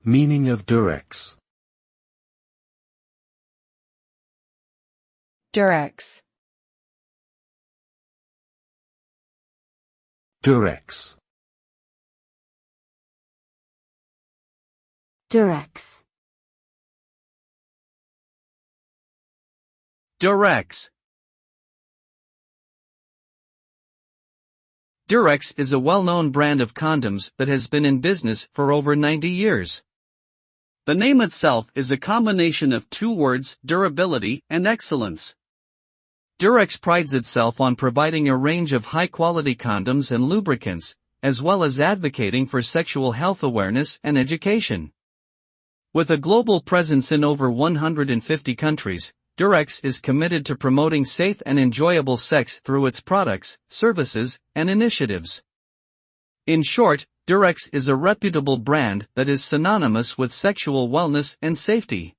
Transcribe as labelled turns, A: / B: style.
A: Meaning of Durex.
B: Durex.
A: Durex.
C: Durex.
D: Durex. Durex is a well-known brand of condoms that has been in business for over 90 years. The name itself is a combination of two words, durability and excellence. Durex prides itself on providing a range of high-quality condoms and lubricants, as well as advocating for sexual health awareness and education. With a global presence in over 150 countries, Durex is committed to promoting safe and enjoyable sex through its products, services, and initiatives. In short, Durex is a reputable brand that is synonymous with sexual wellness and safety.